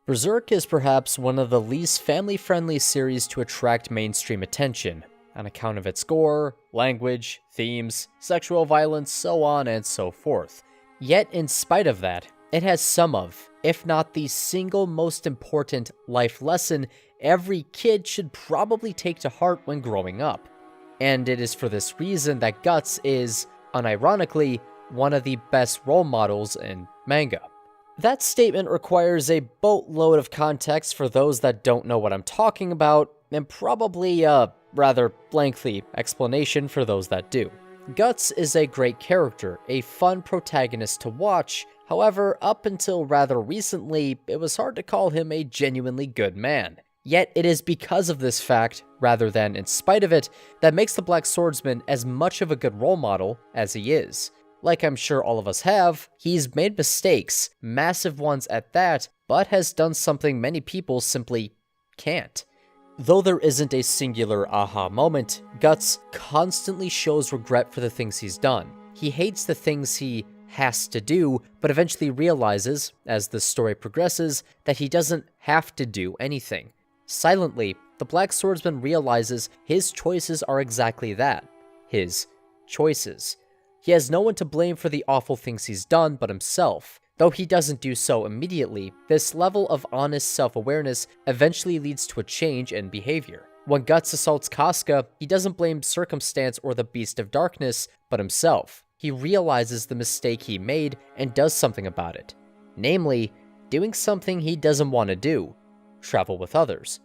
Berserk is perhaps one of the least family-friendly series to attract mainstream attention, on account of its gore, language, themes, sexual violence, so on and so forth. Yet, in spite of that, it has some of, if not the single most important life lesson every kid should probably take to heart when growing up. And it is for this reason that Guts is, unironically, one of the best role models in manga. That statement requires a boatload of context for those that don't know what I'm talking about, and probably a rather lengthy explanation for those that do. Guts is a great character, a fun protagonist to watch. However, up until rather recently, it was hard to call him a genuinely good man. Yet it is because of this fact, rather than in spite of it, that makes the Black Swordsman as much of a good role model as he is. Like I'm sure all of us have, he's made mistakes, massive ones at that, but has done something many people simply can't. Though there isn't a singular aha moment, Guts constantly shows regret for the things he's done. He hates the things he has to do, but eventually realizes, as the story progresses, that he doesn't have to do anything. Silently, the Black Swordsman realizes his choices are exactly that. His choices. He has no one to blame for the awful things he's done but himself. Though he doesn't do so immediately, this level of honest self-awareness eventually leads to a change in behavior. When Guts assaults Casca, he doesn't blame circumstance or the Beast of Darkness, but himself. He realizes the mistake he made and does something about it. Namely, doing something he doesn't want to do. Travel with others.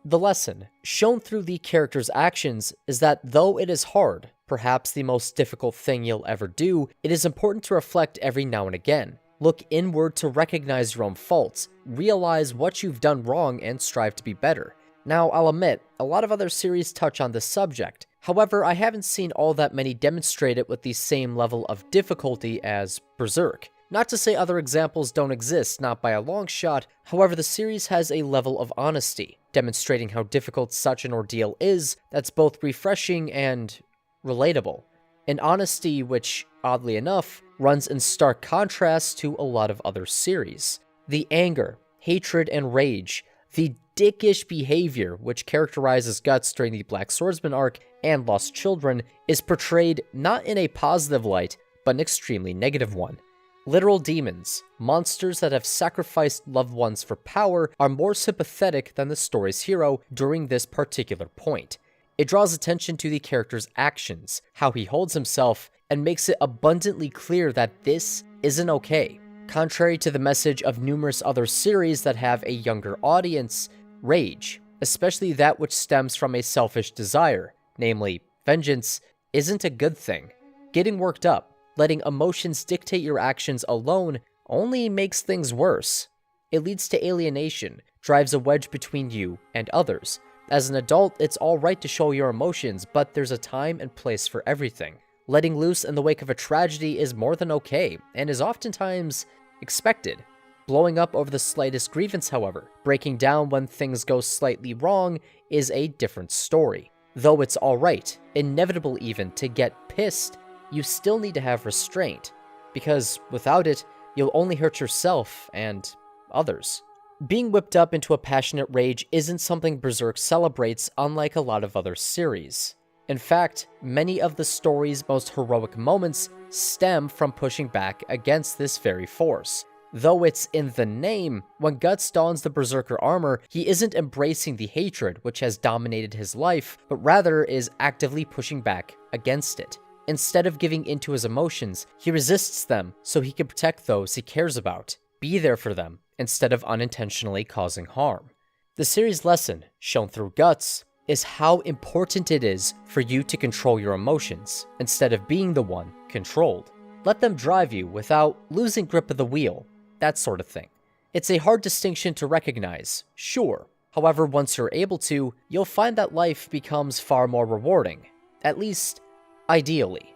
The lesson, shown through the character's actions, is that though it is hard, perhaps the most difficult thing you'll ever do, it is important to reflect every now and again. Look inward to recognize your own faults, realize what you've done wrong, and strive to be better. Now, I'll admit, a lot of other series touch on this subject. However, I haven't seen all that many demonstrate it with the same level of difficulty as Berserk. Not to say other examples don't exist, not by a long shot, however the series has a level of honesty, demonstrating how difficult such an ordeal is that's both refreshing and relatable. An honesty which, oddly enough, runs in stark contrast to a lot of other series. The anger, hatred, and rage, the dickish behavior which characterizes Guts during the Black Swordsman arc and Lost Children is portrayed not in a positive light, but an extremely negative one. Literal demons, monsters that have sacrificed loved ones for power, are more sympathetic than the story's hero during this particular point. It draws attention to the character's actions, how he holds himself, and makes it abundantly clear that this isn't okay. Contrary to the message of numerous other series that have a younger audience, rage, especially that which stems from a selfish desire, namely vengeance, isn't a good thing. Getting worked up, letting emotions dictate your actions alone only makes things worse. It leads to alienation, drives a wedge between you and others. As an adult, it's alright to show your emotions, but there's a time and place for everything. Letting loose in the wake of a tragedy is more than okay, and is oftentimes expected. Blowing up over the slightest grievance, however, breaking down when things go slightly wrong, is a different story. Though it's alright, inevitable even, to get pissed, you still need to have restraint, because without it, you'll only hurt yourself and others. Being whipped up into a passionate rage isn't something Berserk celebrates, unlike a lot of other series. In fact, many of the story's most heroic moments stem from pushing back against this very force. Though it's in the name, when Guts dons the Berserker armor, he isn't embracing the hatred which has dominated his life, but rather is actively pushing back against it. Instead of giving into his emotions, he resists them so he can protect those he cares about, be there for them, instead of unintentionally causing harm. The series' lesson, shown through Guts, is how important it is for you to control your emotions, instead of being the one controlled. Let them drive you without losing grip of the wheel, that sort of thing. It's a hard distinction to recognize, sure. However, once you're able to, you'll find that life becomes far more rewarding, at least ideally.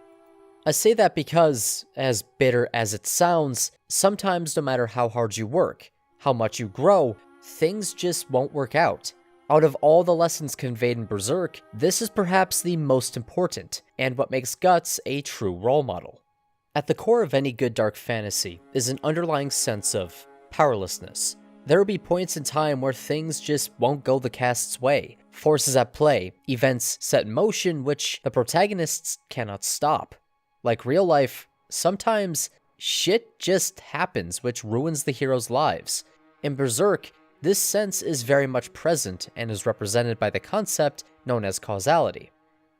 I say that because, as bitter as it sounds, sometimes no matter how hard you work, how much you grow, things just won't work out. Out of all the lessons conveyed in Berserk, this is perhaps the most important, and what makes Guts a true role model. At the core of any good dark fantasy is an underlying sense of powerlessness. There will be points in time where things just won't go the cast's way. Forces at play, events set in motion which the protagonists cannot stop. Like real life, sometimes shit just happens which ruins the hero's lives. In Berserk, this sense is very much present and is represented by the concept known as causality.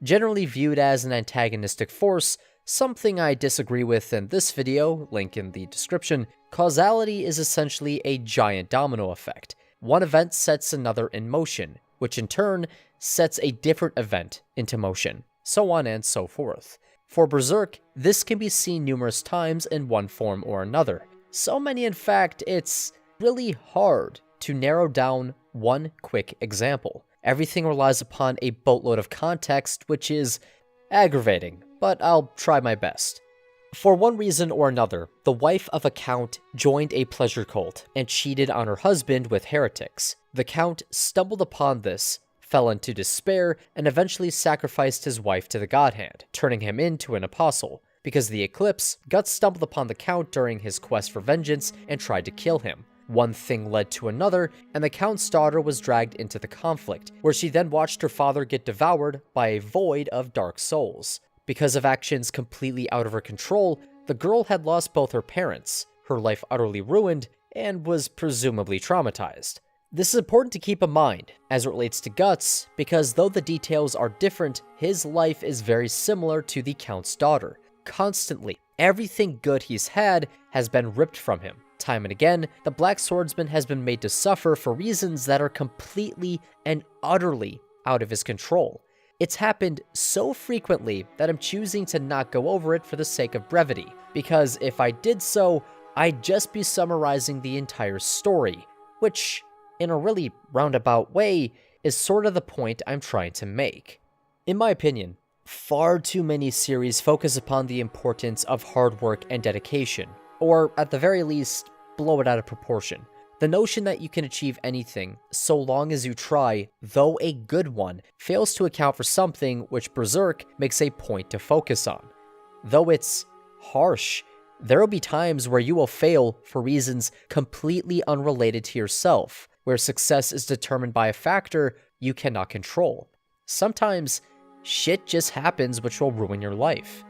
Generally viewed as an antagonistic force, something I disagree with in this video, link in the description, causality is essentially a giant domino effect. One event sets another in motion, which in turn sets a different event into motion, so on and so forth. For Berserk, this can be seen numerous times in one form or another. So many in fact, it's really hard to narrow down one quick example. Everything relies upon a boatload of context, which is aggravating, but I'll try my best. For one reason or another, the wife of a count joined a pleasure cult and cheated on her husband with heretics. The count stumbled upon this, fell into despair, and eventually sacrificed his wife to the god hand, turning him into an apostle. Because of the eclipse, Guts stumbled upon the count during his quest for vengeance and tried to kill him. One thing led to another, and the count's daughter was dragged into the conflict, where she then watched her father get devoured by a void of dark souls. Because of actions completely out of her control, the girl had lost both her parents, her life utterly ruined, and was presumably traumatized. This is important to keep in mind as it relates to Guts, because though the details are different, his life is very similar to the count's daughter. Constantly, everything good he's had has been ripped from him. Time and again, the Black Swordsman has been made to suffer for reasons that are completely and utterly out of his control. It's happened so frequently that I'm choosing to not go over it for the sake of brevity, because if I did so, I'd just be summarizing the entire story, which, in a really roundabout way, is sort of the point I'm trying to make. In my opinion, far too many series focus upon the importance of hard work and dedication, or at the very least, blow it out of proportion. The notion that you can achieve anything so long as you try, though a good one, fails to account for something which Berserk makes a point to focus on. Though it's harsh, there will be times where you will fail for reasons completely unrelated to yourself, where success is determined by a factor you cannot control. Sometimes, shit just happens which will ruin your life.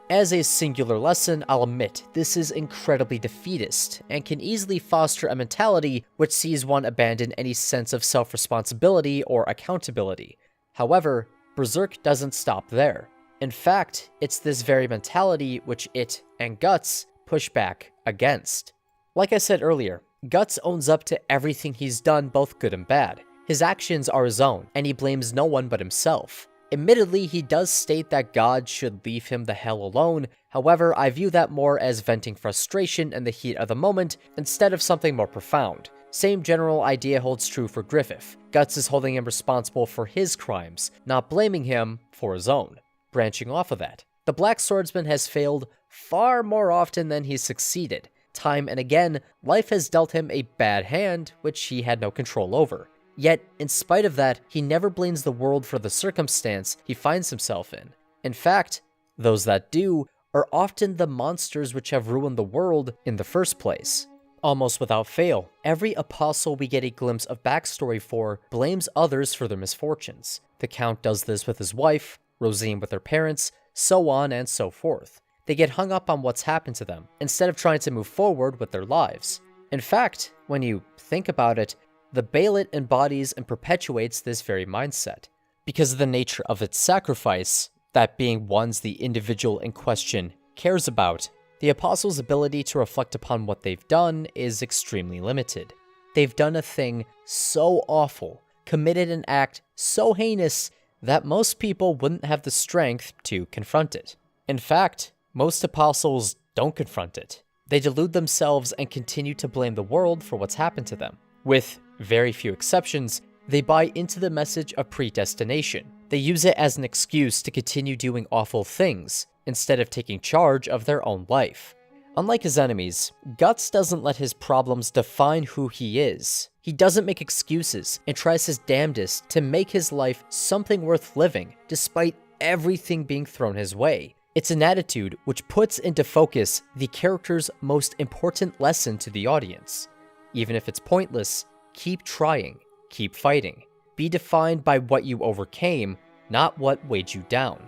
As a singular lesson, I'll admit this is incredibly defeatist, and can easily foster a mentality which sees one abandon any sense of self-responsibility or accountability. However, Berserk doesn't stop there. In fact, it's this very mentality which it and Guts push back against. Like I said earlier, Guts owns up to everything he's done, both good and bad. His actions are his own, and he blames no one but himself. Admittedly, he does state that God should leave him the hell alone. However, I view that more as venting frustration in the heat of the moment instead of something more profound. Same general idea holds true for Griffith. Guts is holding him responsible for his crimes, not blaming him for his own. Branching off of that, the Black Swordsman has failed far more often than he's succeeded. Time and again, life has dealt him a bad hand, which he had no control over. Yet, in spite of that, he never blames the world for the circumstance he finds himself in. In fact, those that do are often the monsters which have ruined the world in the first place. Almost without fail, every apostle we get a glimpse of backstory for blames others for their misfortunes. The Count does this with his wife, Rosine with her parents, so on and so forth. They get hung up on what's happened to them, instead of trying to move forward with their lives. In fact, when you think about it, the Bailet embodies and perpetuates this very mindset. Because of the nature of its sacrifice, that being ones the individual in question cares about, the Apostles' ability to reflect upon what they've done is extremely limited. They've done a thing so awful, committed an act so heinous, that most people wouldn't have the strength to confront it. In fact, most Apostles don't confront it. They delude themselves and continue to blame the world for what's happened to them. With very few exceptions, they buy into the message of predestination. They use it as an excuse to continue doing awful things, instead of taking charge of their own life. Unlike his enemies, Guts doesn't let his problems define who he is. He doesn't make excuses and tries his damnedest to make his life something worth living, despite everything being thrown his way. It's an attitude which puts into focus the character's most important lesson to the audience. Even if it's pointless, keep trying, keep fighting. Be defined by what you overcame, not what weighed you down.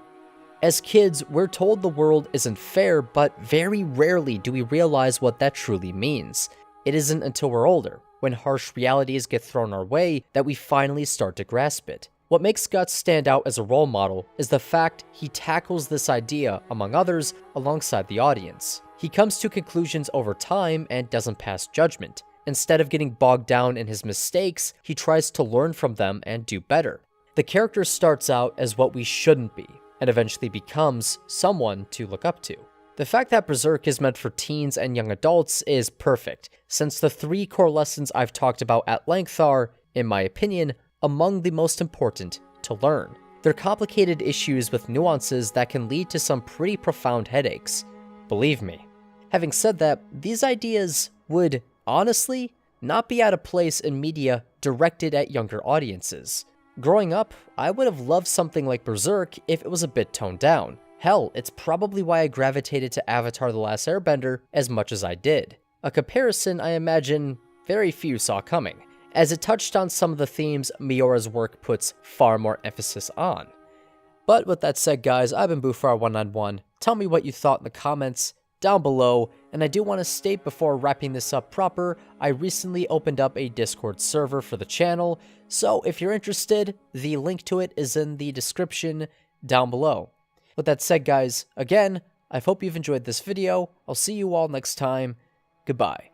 As kids, we're told the world isn't fair, but very rarely do we realize what that truly means. It isn't until we're older, when harsh realities get thrown our way, that we finally start to grasp it. What makes Guts stand out as a role model is the fact he tackles this idea, among others, alongside the audience. He comes to conclusions over time and doesn't pass judgment. Instead of getting bogged down in his mistakes, he tries to learn from them and do better. The character starts out as what we shouldn't be, and eventually becomes someone to look up to. The fact that Berserk is meant for teens and young adults is perfect, since the 3 core lessons I've talked about at length are, in my opinion, among the most important to learn. They're complicated issues with nuances that can lead to some pretty profound headaches. Believe me. Having said that, these ideas would, honestly, not be out of place in media directed at younger audiences. Growing up, I would have loved something like Berserk if it was a bit toned down. Hell, it's probably why I gravitated to Avatar: The Last Airbender as much as I did. A comparison I imagine very few saw coming, as it touched on some of the themes Miura's work puts far more emphasis on. But with that said, guys, I've been Bufar191. Tell me what you thought in the comments down below, and I do want to state before wrapping this up proper, I recently opened up a Discord server for the channel, so if you're interested, the link to it is in the description down below. With that said, guys, again, I hope you've enjoyed this video. I'll see you all next time. Goodbye.